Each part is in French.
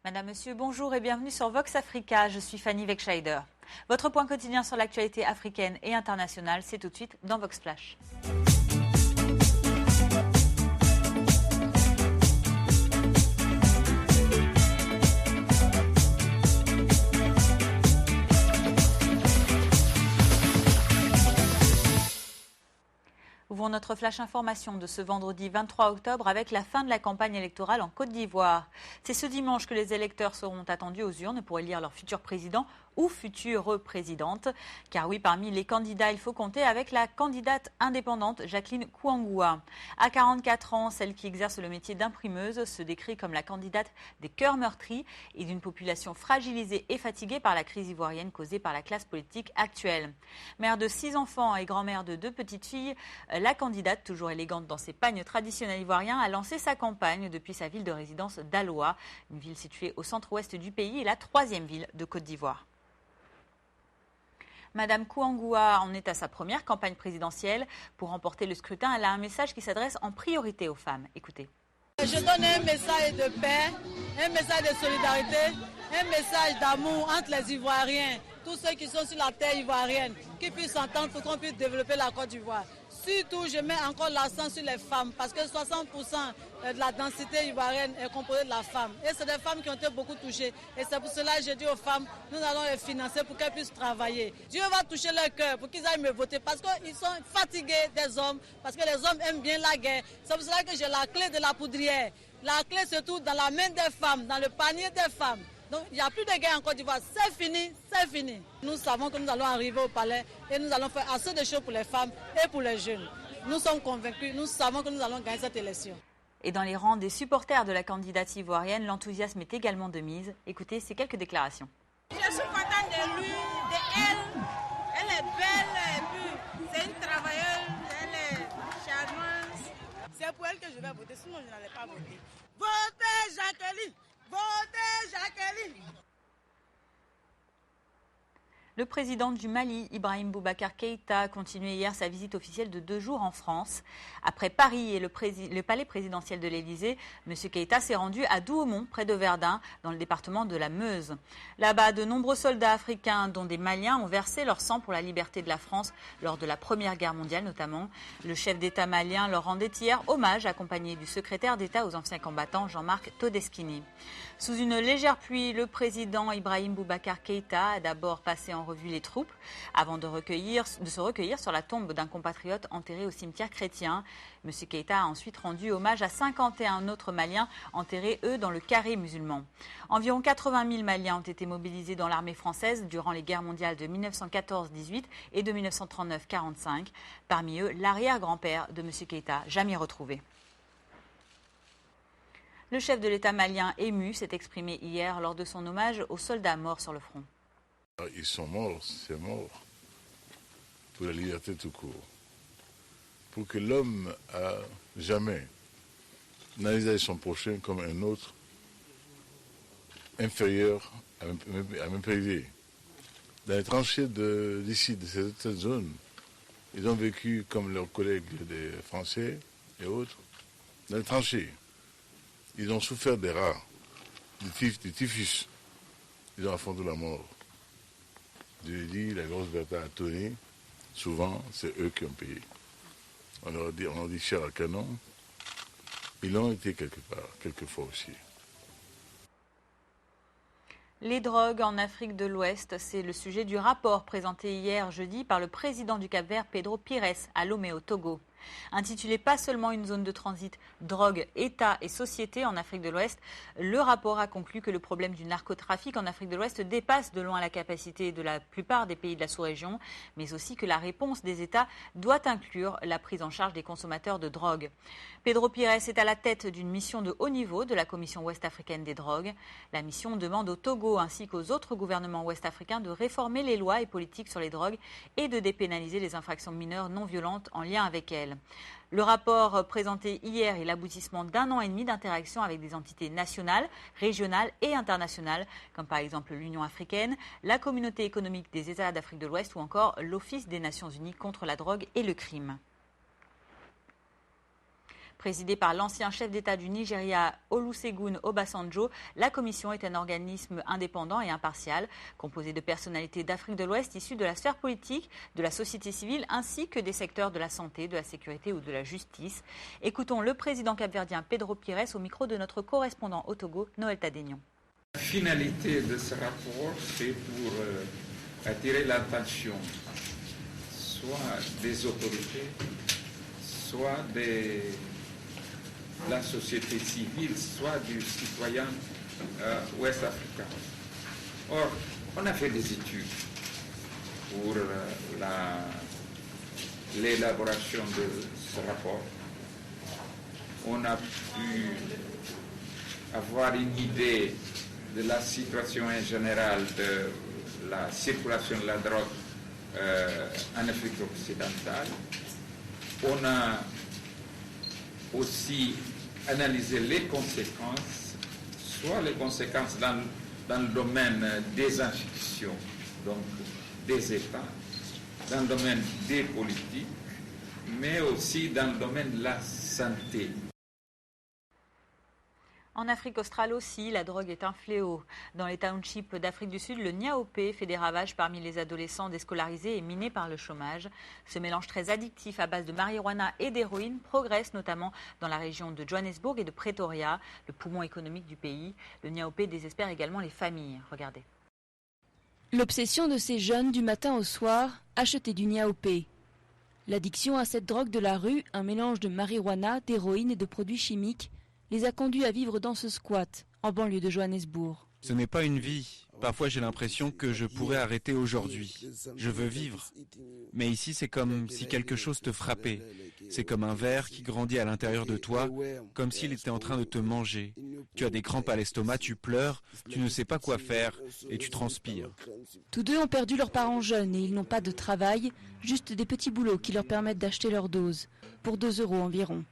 Madame, Monsieur, bonjour et bienvenue sur Vox Africa. Je suis Fanny Wegscheider. Votre point quotidien sur l'actualité africaine et internationale, c'est tout de suite dans Vox Flash. Ouvrons notre flash information de ce vendredi 23 octobre avec la fin de la campagne électorale en Côte d'Ivoire. C'est ce dimanche que les électeurs seront attendus aux urnes pour élire leur futur président ou future présidente. Car oui, parmi les candidats, il faut compter avec la candidate indépendante Jacqueline Kouangoua. À 44 ans, celle qui exerce le métier d'imprimeuse se décrit comme la candidate des cœurs meurtris et d'une population fragilisée et fatiguée par la crise ivoirienne causée par la classe politique actuelle. Mère de 6 enfants et grand-mère de 2 petites filles, la candidate, toujours élégante dans ses pagnes traditionnels ivoiriens, a lancé sa campagne depuis sa ville de résidence d'Aloa, une ville située au centre-ouest du pays et la 3e ville de Côte d'Ivoire. Madame Kouangoua en est à sa première campagne présidentielle. Pour remporter le scrutin, elle a un message qui s'adresse en priorité aux femmes. Écoutez. Je donne un message de paix, un message de solidarité, un message d'amour entre les Ivoiriens, tous ceux qui sont sur la terre ivoirienne, qui puissent s'entendre pour qu'on puisse développer la Côte d'Ivoire. Surtout, je mets encore l'accent sur les femmes parce que 60% de la densité ivoirienne est composée de la femme. Et c'est des femmes qui ont été beaucoup touchées. Et c'est pour cela que je dis aux femmes, nous allons les financer pour qu'elles puissent travailler. Dieu va toucher leur cœur pour qu'ils aillent me voter parce qu'ils sont fatigués des hommes, parce que les hommes aiment bien la guerre. C'est pour cela que j'ai la clé de la poudrière. La clé se trouve dans la main des femmes, dans le panier des femmes. Donc il n'y a plus de guerre en Côte d'Ivoire, c'est fini, c'est fini. Nous savons que nous allons arriver au palais et nous allons faire assez de choses pour les femmes et pour les jeunes. Nous sommes convaincus, nous savons que nous allons gagner cette élection. Et dans les rangs des supporters de la candidate ivoirienne, l'enthousiasme est également de mise. Écoutez ces quelques déclarations. Je suis contente de lui, de elle est belle, et puis c'est une travailleuse, elle est charmante. C'est pour elle que je vais voter, sinon je n'allais pas voter. Votez Jacqueline! Votez Jacqueline! Le président du Mali, Ibrahim Boubacar Keïta, a continué hier sa visite officielle de 2 jours en France. Après Paris et le palais présidentiel de l'Élysée, M. Keïta s'est rendu à Douaumont, près de Verdun, dans le département de la Meuse. Là-bas, de nombreux soldats africains, dont des Maliens, ont versé leur sang pour la liberté de la France lors de la Première Guerre mondiale notamment. Le chef d'État malien leur rendait hier hommage, accompagné du secrétaire d'État aux anciens combattants, Jean-Marc Todeschini. Sous une légère pluie, le président Ibrahim Boubacar Keïta a d'abord passé en revue les troupes avant de se recueillir sur la tombe d'un compatriote enterré au cimetière chrétien. M. Keïta a ensuite rendu hommage à 51 autres Maliens enterrés, eux, dans le carré musulman. Environ 80 000 Maliens ont été mobilisés dans l'armée française durant les guerres mondiales de 1914-18 et de 1939-45. Parmi eux, l'arrière-grand-père de M. Keïta, jamais retrouvé. Le chef de l'État malien ému s'est exprimé hier lors de son hommage aux soldats morts sur le front. Ils sont morts, c'est mort, pour la liberté tout court. Pour que l'homme jamais n'envisage son prochain comme un autre, inférieur à m'impriver. Dans les tranchées d'ici, de cette zone, ils ont vécu comme leurs collègues des Français et autres, dans les tranchées. Ils ont souffert des rats, du typhus. Ils ont affronté la mort. Je l'ai dit, la grosse bataille a tourné. Souvent, c'est eux qui ont payé. On leur dit cher à canon. Ils l'ont été quelque part, quelquefois aussi. Les drogues en Afrique de l'Ouest, c'est le sujet du rapport présenté hier jeudi par le président du Cap-Vert, Pedro Pires, à Lomé au Togo. Intitulé Pas seulement une zone de transit, drogue, État et société en Afrique de l'Ouest, le rapport a conclu que le problème du narcotrafic en Afrique de l'Ouest dépasse de loin la capacité de la plupart des pays de la sous-région, mais aussi que la réponse des États doit inclure la prise en charge des consommateurs de drogue. Pedro Pires est à la tête d'une mission de haut niveau de la Commission ouest-africaine des drogues. La mission demande au Togo ainsi qu'aux autres gouvernements ouest-africains de réformer les lois et politiques sur les drogues et de dépénaliser les infractions mineures non violentes en lien avec elles. Le rapport présenté hier est l'aboutissement d'1 an et demi d'interaction avec des entités nationales, régionales et internationales, comme par exemple l'Union africaine, la Communauté économique des États d'Afrique de l'Ouest ou encore l'Office des Nations unies contre la drogue et le crime. Présidée par l'ancien chef d'État du Nigeria, Olusegun Obasanjo, la commission est un organisme indépendant et impartial, composé de personnalités d'Afrique de l'Ouest issues de la sphère politique, de la société civile, ainsi que des secteurs de la santé, de la sécurité ou de la justice. Écoutons le président capverdien Pedro Pires au micro de notre correspondant au Togo, Noël Tadénion. La finalité de ce rapport, c'est pour attirer l'attention soit des autorités, soit de la société civile, soit du citoyen ouest-africain. Or, on a fait des études pour l'élaboration de ce rapport. On a pu avoir une idée de la situation en général de la circulation de la drogue en Afrique occidentale. On a aussi analysé les conséquences, soit les conséquences dans le domaine des institutions, donc des États, dans le domaine des politiques, mais aussi dans le domaine de la santé. En Afrique australe aussi, la drogue est un fléau. Dans les townships d'Afrique du Sud, le niaoupé fait des ravages parmi les adolescents déscolarisés et minés par le chômage. Ce mélange très addictif à base de marijuana et d'héroïne progresse notamment dans la région de Johannesburg et de Pretoria, le poumon économique du pays. Le niaoupé désespère également les familles. Regardez. L'obsession de ces jeunes du matin au soir, acheter du niaoupé. L'addiction à cette drogue de la rue, un mélange de marijuana, d'héroïne et de produits chimiques, les a conduits à vivre dans ce squat, en banlieue de Johannesburg. Ce n'est pas une vie. Parfois j'ai l'impression que je pourrais arrêter aujourd'hui. Je veux vivre. Mais ici c'est comme si quelque chose te frappait. C'est comme un ver qui grandit à l'intérieur de toi, comme s'il était en train de te manger. Tu as des crampes à l'estomac, tu pleures, tu ne sais pas quoi faire et tu transpires. Tous deux ont perdu leurs parents jeunes et ils n'ont pas de travail, juste des petits boulots qui leur permettent d'acheter leur dose, pour 2 € environ.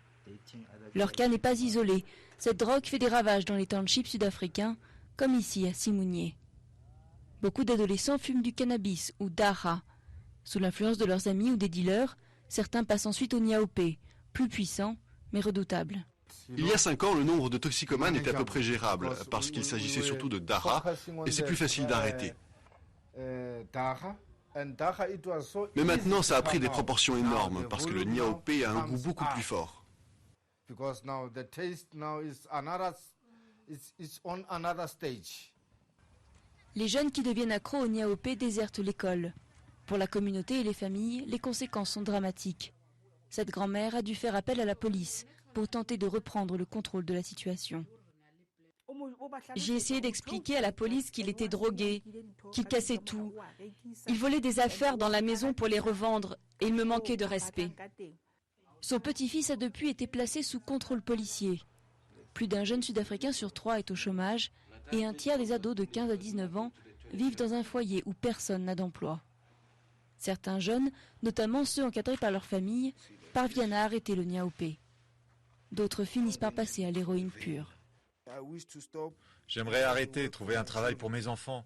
Leur cas n'est pas isolé. Cette drogue fait des ravages dans les townships sud-africains, comme ici à Simounié. Beaucoup d'adolescents fument du cannabis ou dara. Sous l'influence de leurs amis ou des dealers, certains passent ensuite au niaoupé, plus puissant mais redoutable. Il y a 5 ans, le nombre de toxicomanes était à peu près gérable, parce qu'il s'agissait surtout de dara, et c'est plus facile d'arrêter. Mais maintenant, ça a pris des proportions énormes, parce que le niaoupé a un goût beaucoup plus fort. Les jeunes qui deviennent accros au niaoupé désertent l'école. Pour la communauté et les familles, les conséquences sont dramatiques. Cette grand-mère a dû faire appel à la police pour tenter de reprendre le contrôle de la situation. J'ai essayé d'expliquer à la police qu'il était drogué, qu'il cassait tout. Il volait des affaires dans la maison pour les revendre et il me manquait de respect. Son petit-fils a depuis été placé sous contrôle policier. Plus d'un jeune Sud-Africain sur 3 est au chômage et un tiers des ados de 15 à 19 ans vivent dans un foyer où personne n'a d'emploi. Certains jeunes, notamment ceux encadrés par leur famille, parviennent à arrêter le niaoupé. D'autres finissent par passer à l'héroïne pure. J'aimerais arrêter, trouver un travail pour mes enfants.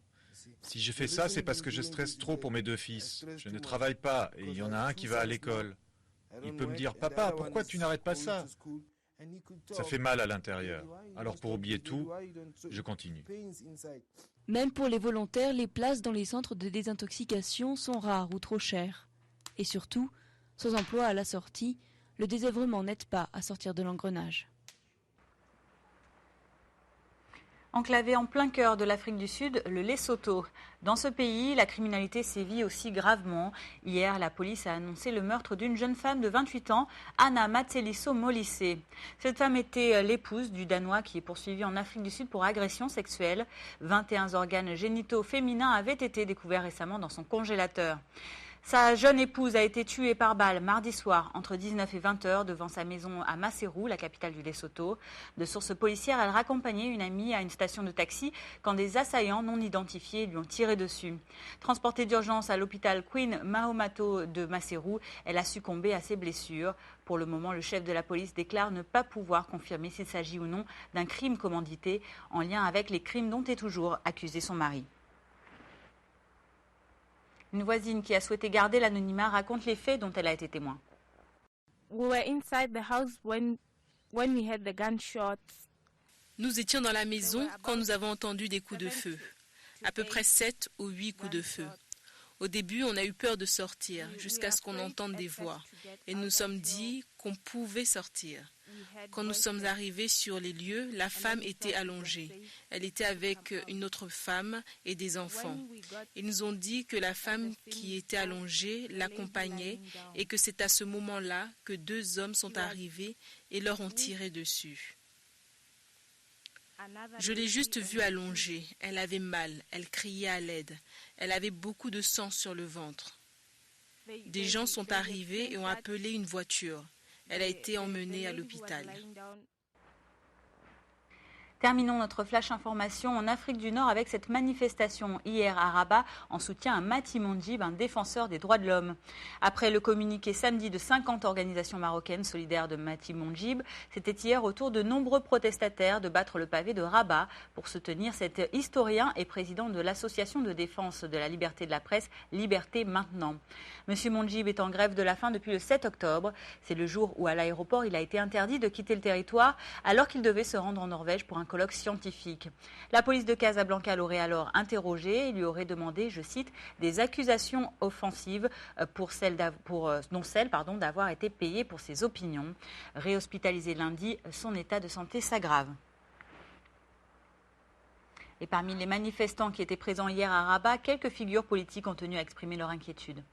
Si je fais ça, c'est parce que je stresse trop pour mes 2 fils. Je ne travaille pas et il y en a un qui va à l'école. Il peut me dire « Papa, pourquoi tu n'arrêtes pas ça ?» Ça fait mal à l'intérieur. Alors pour oublier tout, je continue. Même pour les volontaires, les places dans les centres de désintoxication sont rares ou trop chères. Et surtout, sans emploi à la sortie, le désœuvrement n'aide pas à sortir de l'engrenage. Enclavé en plein cœur de l'Afrique du Sud, le Lesotho. Dans ce pays, la criminalité sévit aussi gravement. Hier, la police a annoncé le meurtre d'une jeune femme de 28 ans, Anna Matseliso Molise. Cette femme était l'épouse du Danois qui est poursuivi en Afrique du Sud pour agression sexuelle. 21 organes génitaux féminins avaient été découverts récemment dans son congélateur. Sa jeune épouse a été tuée par balle mardi soir entre 19 et 20 heures devant sa maison à Maseru, la capitale du Lesotho. De sources policières, elle raccompagnait une amie à une station de taxi quand des assaillants non identifiés lui ont tiré dessus. Transportée d'urgence à l'hôpital Queen Mahomato de Maseru, elle a succombé à ses blessures. Pour le moment, le chef de la police déclare ne pas pouvoir confirmer s'il s'agit ou non d'un crime commandité en lien avec les crimes dont est toujours accusé son mari. Une voisine qui a souhaité garder l'anonymat raconte les faits dont elle a été témoin. Nous étions dans la maison quand nous avons entendu des coups de feu, à peu près 7 ou 8 coups de feu. Au début, on a eu peur de sortir jusqu'à ce qu'on entende des voix et nous nous sommes dit qu'on pouvait sortir. Quand nous sommes arrivés sur les lieux, la femme était allongée. Elle était avec une autre femme et des enfants. Ils nous ont dit que la femme qui était allongée l'accompagnait et que c'est à ce moment-là que 2 hommes sont arrivés et leur ont tiré dessus. Je l'ai juste vue allongée. Elle avait mal, elle criait à l'aide. Elle avait beaucoup de sang sur le ventre. Des gens sont arrivés et ont appelé une voiture. Elle a été emmenée à l'hôpital. Terminons notre flash information en Afrique du Nord avec cette manifestation hier à Rabat en soutien à Mati Mondjib, un défenseur des droits de l'homme. Après le communiqué samedi de 50 organisations marocaines solidaires de Mati Mondjib, c'était hier au tour de nombreux protestataires de battre le pavé de Rabat pour soutenir cet historien et président de l'association de défense de la liberté de la presse Liberté Maintenant. Monsieur Mondjib est en grève de la faim depuis le 7 octobre. C'est le jour où à l'aéroport il a été interdit de quitter le territoire alors qu'il devait se rendre en Norvège pour un colloque scientifique. La police de Casablanca l'aurait alors interrogé et lui aurait demandé, je cite, des accusations offensives dont celle d'avoir été payé pour ses opinions. Réhospitalisé lundi, son état de santé s'aggrave. Et parmi les manifestants qui étaient présents hier à Rabat, quelques figures politiques ont tenu à exprimer leur inquiétude.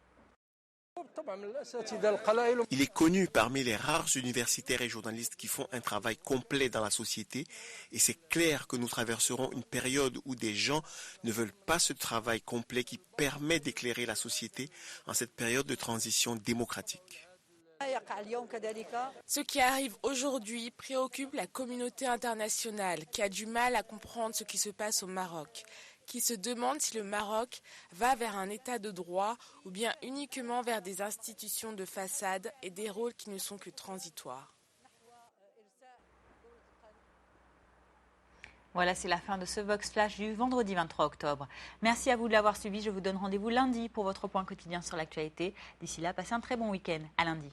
Il est connu parmi les rares universitaires et journalistes qui font un travail complet dans la société et c'est clair que nous traverserons une période où des gens ne veulent pas ce travail complet qui permet d'éclairer la société en cette période de transition démocratique. Ce qui arrive aujourd'hui préoccupe la communauté internationale qui a du mal à comprendre ce qui se passe au Maroc, qui se demande si le Maroc va vers un état de droit ou bien uniquement vers des institutions de façade et des rôles qui ne sont que transitoires. Voilà, c'est la fin de ce Vox Flash du vendredi 23 octobre. Merci à vous de l'avoir suivi. Je vous donne rendez-vous lundi pour votre point quotidien sur l'actualité. D'ici là, passez un très bon week-end. À lundi.